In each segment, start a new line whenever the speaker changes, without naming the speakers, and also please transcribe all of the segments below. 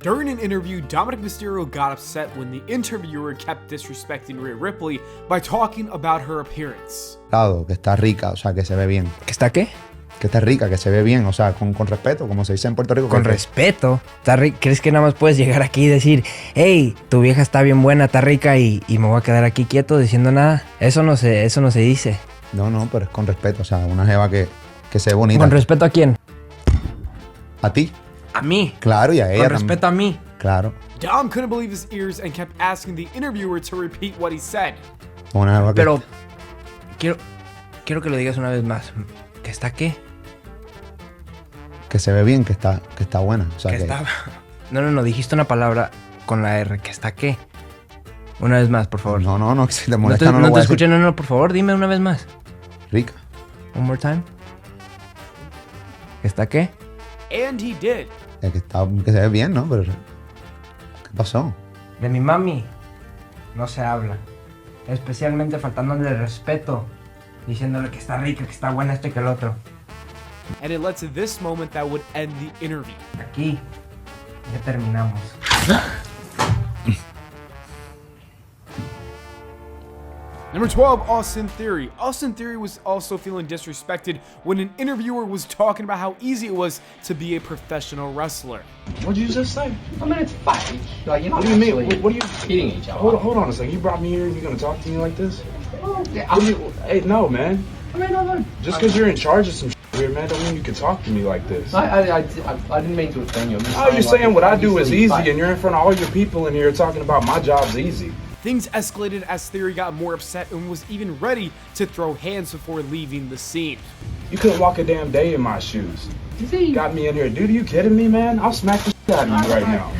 During an interview, Dominic Mysterio got upset when the interviewer kept disrespecting Rhea Ripley by talking about her appearance.
Que está rica, o sea, que se ve bien.
¿Que está qué?
Que está rica, que se ve bien, o sea, con respeto, como se dice en Puerto Rico.
Con respeto. ¿Crees que nada más puedes llegar aquí y decir, hey, tu vieja está bien buena, está rica y me voy a quedar aquí quieto diciendo nada? Eso no se dice.
No, pero es con respeto, o sea, una jeva que se ve bonita.
¿Con respeto a quién?
¿A ti?
A mí.
Claro, y a ella
Con respeto a mí.
Claro.
Dom couldn't believe his ears and kept asking the interviewer to repeat what he said.
Una jeva que...
Pero quiero que lo digas una vez más. ¿Que está qué?
Que se ve bien, que está buena. O sea,
que está... No, dijiste una palabra con la R. ¿Que está qué? Una vez más, por favor.
No, si te molesta
no
lo
te
voy a
escuché,
decir.
no, por favor, dime una vez más.
Rica.
One more time. ¿Que está qué?
And he did.
Que se ve bien, ¿no? Pero... ¿Qué pasó?
De mi mami no se habla. Especialmente faltándole el respeto. Diciéndole que está rica, que está buena esto y que el otro.
And it led to this moment that would end the interview.
Aquí ya terminamos.
Number 12, Austin Theory. Austin Theory was also feeling disrespected when an interviewer was talking about how easy it was to be a professional wrestler.
What'd you just say?
I mean, it's fine. Like,
What do you mean? What are you
beating each other?
Hold on a second. You brought me here and you're gonna talk to me like this?
Oh, yeah,
Hey, no, man.
I mean, no.
Just because you're in charge of some shit here, man, don't mean you can talk to me like this.
I didn't mean to offend you.
Oh, you're saying what I do is easy, and you're in front of all your people in here talking about my job's easy.
Things escalated as Theory got more upset and was even ready to throw hands before leaving the scene.
You couldn't walk a damn day in my shoes. Got me in here. Dude, are you kidding me, man? I'll smack the shit out of you right now.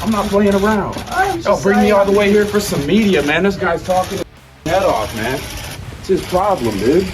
I'm not playing around. Don't bring me all the way here for some media, man. This guy's talking his head off, man. It's his problem, dude.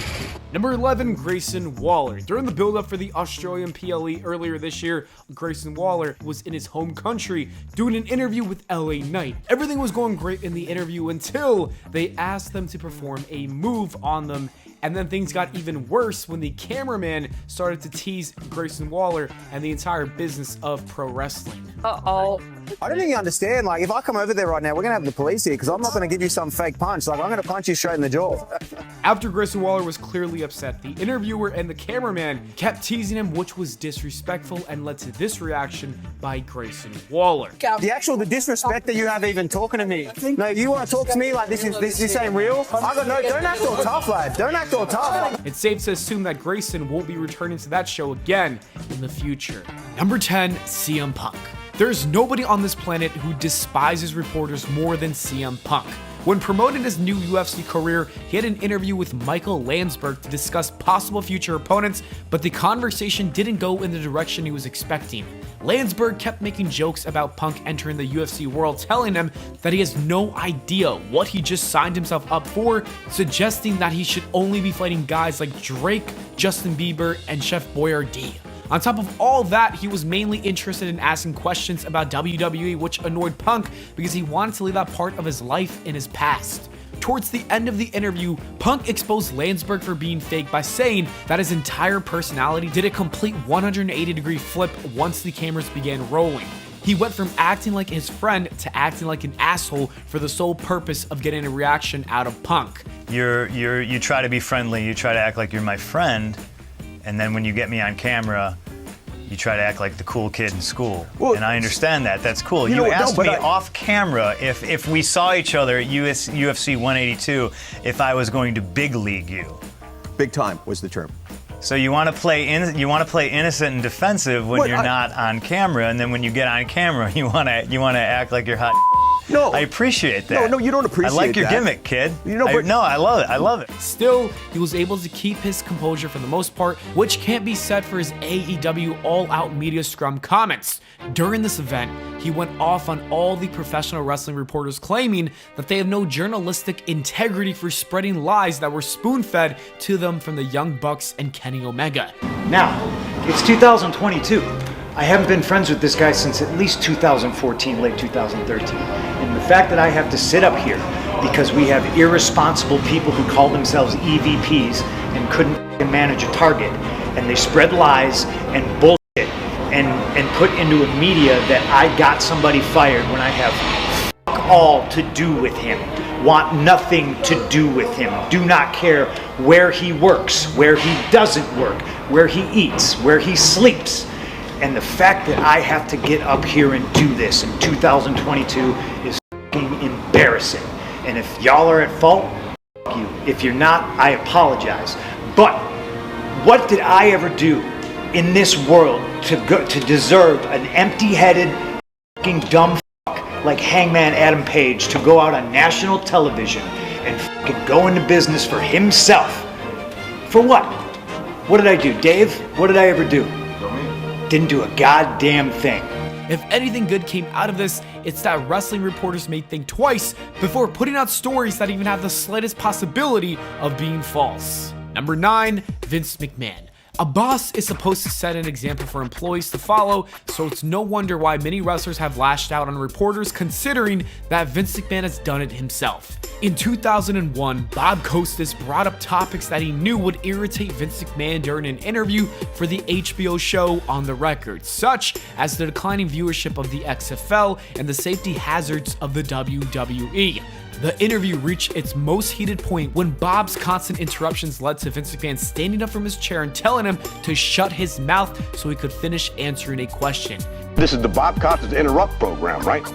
Number 11, Grayson Waller. During the build-up for the Australian PLE earlier this year, Grayson Waller was in his home country doing an interview with LA Knight. Everything was going great in the interview until they asked them to perform a move on them, and then things got even worse when the cameraman started to tease Grayson Waller and the entire business of pro wrestling.
Uh-oh. I don't think you understand. Like, if I come over there right now, we're going to have the police here because I'm not going to give you some fake punch. Like, I'm going to punch you straight in the jaw.
After Grayson Waller was clearly upset, the interviewer and the cameraman kept teasing him, which was disrespectful and led to this reaction by Grayson Waller.
The disrespect that you have even talking to me. No, you want to talk to me like this ain't real? Don't act all tough, lad. Don't act all tough.
It's safe to assume that Grayson won't be returning to that show again in the future. Number 10, CM Punk. There's nobody on this planet who despises reporters more than CM Punk. When promoting his new UFC career, he had an interview with Michael Landsberg to discuss possible future opponents, but the conversation didn't go in the direction he was expecting. Landsberg kept making jokes about Punk entering the UFC world, telling him that he has no idea what he just signed himself up for, suggesting that he should only be fighting guys like Drake, Justin Bieber, and Chef Boyardee. On top of all that, he was mainly interested in asking questions about WWE, which annoyed Punk because he wanted to leave that part of his life in his past. Towards the end of the interview, Punk exposed Landsberg for being fake by saying that his entire personality did a complete 180-degree flip once the cameras began rolling. He went from acting like his friend to acting like an asshole for the sole purpose of getting a reaction out of Punk.
You try to be friendly, you try to act like you're my friend, and then when you get me on camera, you try to act like the cool kid in school. Well, and I understand that. That's cool. You asked me off camera if we saw each other at UFC 182 if I was going to big league you.
Big time was the term.
So you want to play innocent and defensive when you're not on camera, and then when you get on camera, you want to act like you're hot.
No,
I appreciate that.
No, you don't appreciate that.
I like your gimmick, kid. I love it. I love it.
Still, he was able to keep his composure for the most part, which can't be said for his AEW all-out media scrum comments. During this event, he went off on all the professional wrestling reporters, claiming that they have no journalistic integrity for spreading lies that were spoon-fed to them from the Young Bucks and Kenny Omega.
Now, it's 2022. I haven't been friends with this guy since at least 2014, late 2013. And the fact that I have to sit up here because we have irresponsible people who call themselves EVPs and couldn't manage a target, and they spread lies and bullshit and put into a media that I got somebody fired when I have fuck all to do with him. Want nothing to do with him. Do not care where he works, where he doesn't work, where he eats, where he sleeps. And the fact that I have to get up here and do this in 2022 is fucking embarrassing. And if y'all are at fault, fuck you. If you're not, I apologize. But what did I ever do in this world to deserve an empty-headed, fucking dumb fuck like Hangman Adam Page to go out on national television and fucking go into business for himself? For what? What did I do, Dave? What did I ever do? Didn't do a goddamn thing.
If anything good came out of this, it's that wrestling reporters may think twice before putting out stories that even have the slightest possibility of being false. Number 9, Vince McMahon. A boss is supposed to set an example for employees to follow, so it's no wonder why many wrestlers have lashed out on reporters, considering that Vince McMahon has done it himself. In 2001, Bob Costas brought up topics that he knew would irritate Vince McMahon during an interview for the HBO show On the Record, such as the declining viewership of the XFL and the safety hazards of the WWE. The interview reached its most heated point when Bob's constant interruptions led to Vince McMahon standing up from his chair and telling him to shut his mouth so he could finish answering a question.
This is the Bob Costas Interrupt program, right?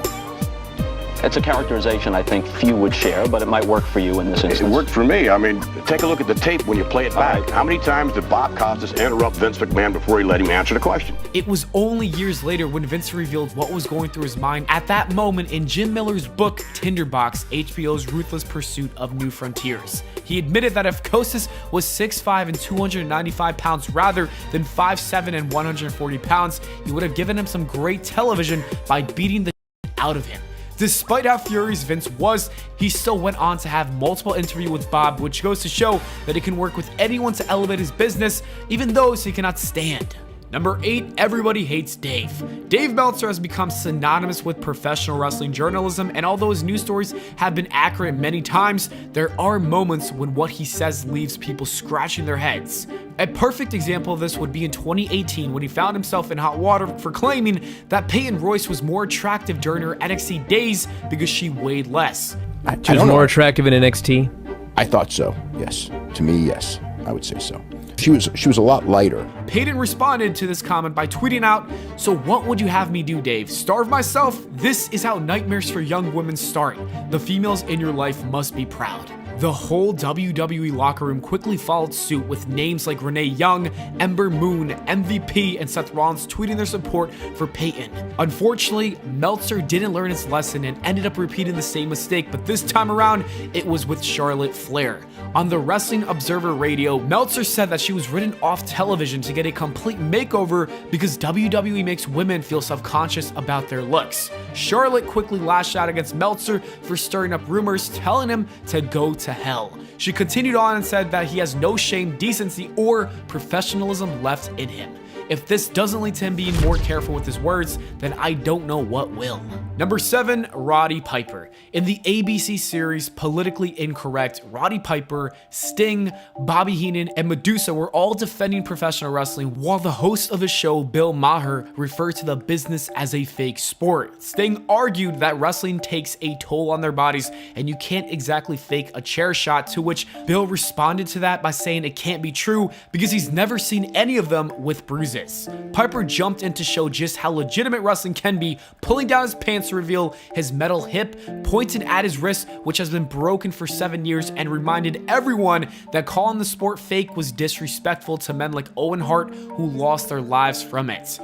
It's a characterization I think few would share, but it might work for you in this instance.
It worked for me. I mean, take a look at the tape when you play it back. How many times did Bob Costas interrupt Vince McMahon before he let him answer the question?
It was only years later when Vince revealed what was going through his mind at that moment in Jim Miller's book, Tinderbox, HBO's Ruthless Pursuit of New Frontiers. He admitted that if Costas was 6'5" and 295 pounds rather than 5'7" and 140 pounds, he would have given him some great television by beating the out of him. Despite how furious Vince was, he still went on to have multiple interviews with Bob, which goes to show that he can work with anyone to elevate his business, even those he cannot stand. Number 8, everybody hates Dave. Dave Meltzer has become synonymous with professional wrestling journalism, and although his news stories have been accurate many times, there are moments when what he says leaves people scratching their heads. A perfect example of this would be in 2018 when he found himself in hot water for claiming that Peyton Royce was more attractive during her NXT days because she weighed less.
She was more attractive in NXT?
I thought so, yes. To me, yes. I would say so. She was a lot lighter.
Peyton responded to this comment by tweeting out, "So what would you have me do, Dave? Starve myself? This is how nightmares for young women start. The females in your life must be proud." The whole WWE locker room quickly followed suit, with names like Renee Young, Ember Moon, MVP, and Seth Rollins tweeting their support for Peyton. Unfortunately, Meltzer didn't learn his lesson and ended up repeating the same mistake, but this time around, it was with Charlotte Flair. On the Wrestling Observer Radio, Meltzer said that she was written off television to get a complete makeover because WWE makes women feel self-conscious about their looks. Charlotte quickly lashed out against Meltzer for stirring up rumors, telling him to go to hell. She continued on and said that he has no shame, decency, or professionalism left in him. If this doesn't lead to him being more careful with his words, then I don't know what will. Number 7, Roddy Piper. In the ABC series Politically Incorrect, Roddy Piper, Sting, Bobby Heenan, and Medusa were all defending professional wrestling, while the host of the show, Bill Maher, referred to the business as a fake sport. Sting argued that wrestling takes a toll on their bodies and you can't exactly fake a chair shot, to which Bill responded to that by saying it can't be true because he's never seen any of them with bruises. Piper jumped in to show just how legitimate wrestling can be, pulling down his pants to reveal his metal hip, pointed at his wrist, which has been broken for 7 years, and reminded everyone that calling the sport fake was disrespectful to men like Owen Hart, who lost their lives from it.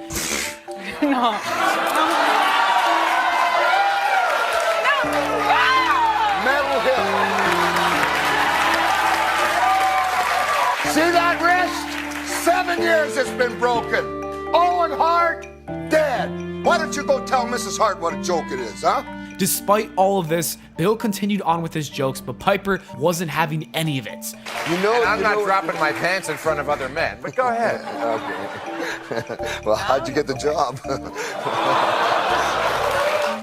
No.
Metal hip. See that wrist? 7 years it's been broken. Owen Hart, dead. Why don't you go tell Mrs. Hart what a joke it is, huh?
Despite all of this, Bill continued on with his jokes, but Piper wasn't having any of it.
You know,
and I'm not dropping my pants in front of other men, but go ahead.
Okay. Well, how'd you get the job?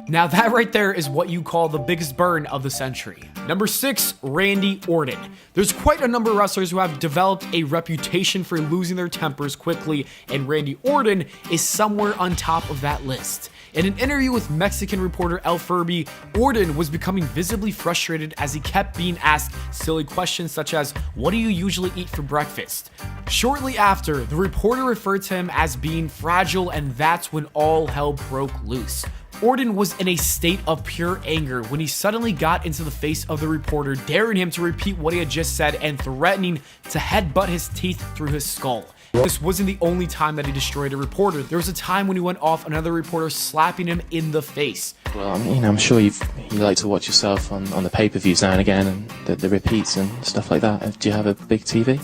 Now that right there is what you call the biggest burn of the century. Number 6, Randy Orton. There's quite a number of wrestlers who have developed a reputation for losing their tempers quickly, and Randy Orton is somewhere on top of that list. In an interview with Mexican reporter El Furby, Orton was becoming visibly frustrated as he kept being asked silly questions such as, "What do you usually eat for breakfast?" Shortly after, the reporter referred to him as being fragile, and that's when all hell broke loose. Orton was in a state of pure anger when he suddenly got into the face of the reporter, daring him to repeat what he had just said and threatening to headbutt his teeth through his skull. This wasn't the only time that he destroyed a reporter. There was a time when he went off another reporter, slapping him in the face.
Well, I mean, I'm sure you like to watch yourself on the pay-per-views now and again, and the repeats and stuff like that. Do you have a big TV?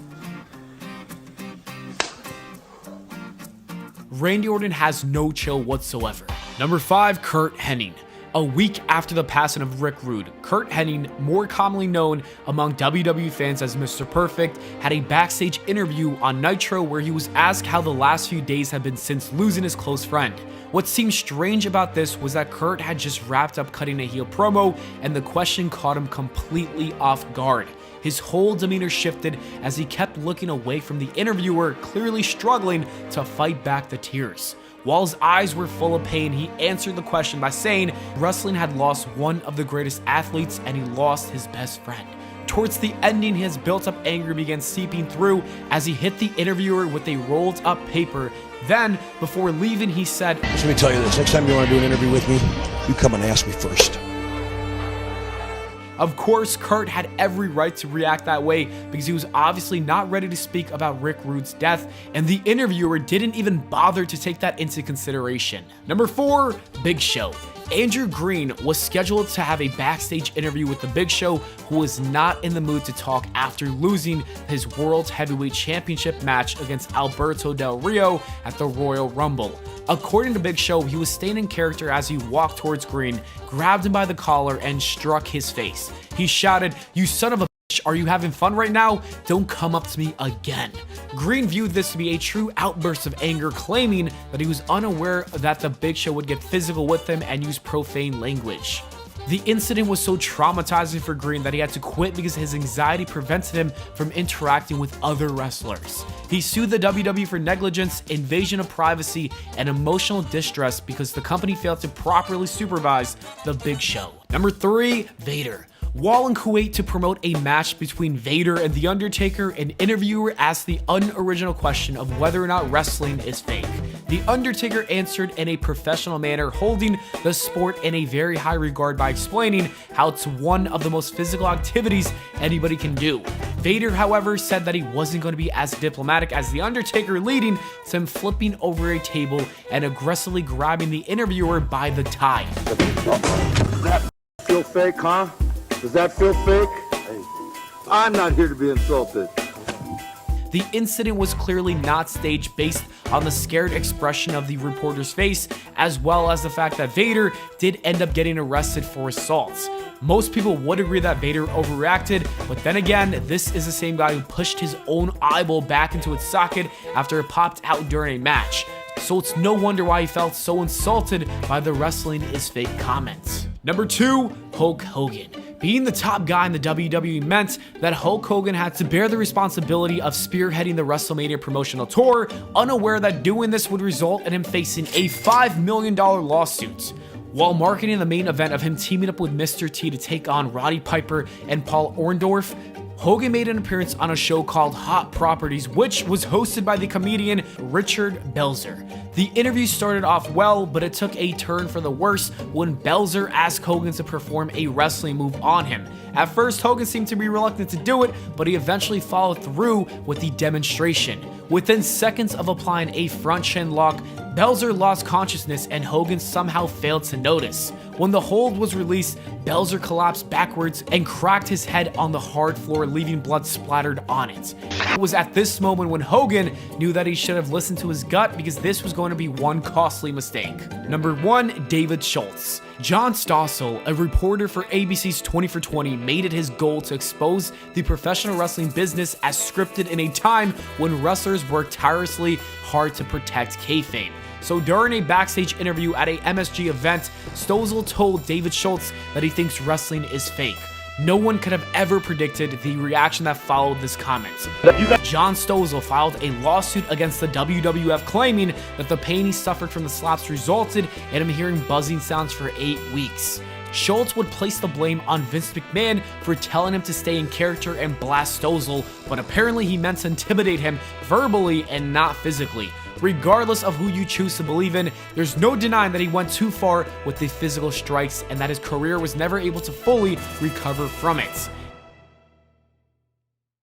Randy Orton has no chill whatsoever. Number 5, Curt Hennig. A week after the passing of Rick Rude, Curt Hennig, more commonly known among WWE fans as Mr. Perfect, had a backstage interview on Nitro where he was asked how the last few days had been since losing his close friend. What seemed strange about this was that Curt had just wrapped up cutting a heel promo, and the question caught him completely off guard. His whole demeanor shifted as he kept looking away from the interviewer, clearly struggling to fight back the tears. While his eyes were full of pain, he answered the question by saying wrestling had lost one of the greatest athletes and he lost his best friend. Towards the ending, his built-up anger began seeping through as he hit the interviewer with a rolled-up paper. Then, before leaving, he said,
"Let me tell you this, next time you want to do an interview with me, you come and ask me first."
Of course, Curt had every right to react that way because he was obviously not ready to speak about Rick Rude's death, and the interviewer didn't even bother to take that into consideration. Number 4, Big Show. Andrew Green was scheduled to have a backstage interview with the Big Show, who was not in the mood to talk after losing his World Heavyweight Championship match against Alberto Del Rio at the Royal Rumble. According to Big Show, he was staying in character as he walked towards Green, grabbed him by the collar, and struck his face. He shouted, "You son of a bitch, are you having fun right now? Don't come up to me again." Green viewed this to be a true outburst of anger, claiming that he was unaware that the Big Show would get physical with him and use profane language. The incident was so traumatizing for Green that he had to quit because his anxiety prevented him from interacting with other wrestlers. He sued the WWE for negligence, invasion of privacy, and emotional distress because the company failed to properly supervise the Big Show. Number 3, Vader. While in Kuwait to promote a match between Vader and The Undertaker, an interviewer asked the unoriginal question of whether or not wrestling is fake. The Undertaker answered in a professional manner, holding the sport in a very high regard by explaining how it's one of the most physical activities anybody can do. Vader, however, said that he wasn't going to be as diplomatic as The Undertaker, leading to him flipping over a table and aggressively grabbing the interviewer by the tie.
Does that feel fake, huh? Does that feel fake? Hey, I'm not here to be insulted.
The incident was clearly not staged based on the scared expression of the reporter's face, as well as the fact that Vader did end up getting arrested for assault. Most people would agree that Vader overreacted, but then again, this is the same guy who pushed his own eyeball back into its socket after it popped out during a match. So it's no wonder why he felt so insulted by the wrestling is fake comments. Number 2, Hulk Hogan. Being the top guy in the WWE meant that Hulk Hogan had to bear the responsibility of spearheading the WrestleMania promotional tour, unaware that doing this would result in him facing a $5 million lawsuit. While marketing the main event of him teaming up with Mr. T to take on Roddy Piper and Paul Orndorff, Hogan made an appearance on a show called Hot Properties, which was hosted by the comedian Richard Belzer. The interview started off well, but it took a turn for the worse when Belzer asked Hogan to perform a wrestling move on him. At first, Hogan seemed to be reluctant to do it, but he eventually followed through with the demonstration. Within seconds of applying a front chin lock, Belzer lost consciousness and Hogan somehow failed to notice. When the hold was released, Belzer collapsed backwards and cracked his head on the hard floor, leaving blood splattered on it. It was at this moment when Hogan knew that he should have listened to his gut because this was going to be one costly mistake. Number 1, David Schultz. John Stossel, a reporter for ABC's 20 for 20, made it his goal to expose the professional wrestling business as scripted in a time when wrestlers worked tirelessly hard to protect kayfabe. So during a backstage interview at a MSG event, Stossel told David Schultz that he thinks wrestling is fake. No one could have ever predicted the reaction that followed this comment. John Stossel filed a lawsuit against the WWF claiming that the pain he suffered from the slaps resulted in him hearing buzzing sounds for 8 weeks. Schultz would place the blame on Vince McMahon for telling him to stay in character and blast Stossel, but apparently he meant to intimidate him verbally and not physically. Regardless of who you choose to believe in, there's no denying that he went too far with the physical strikes and that his career was never able to fully recover from it.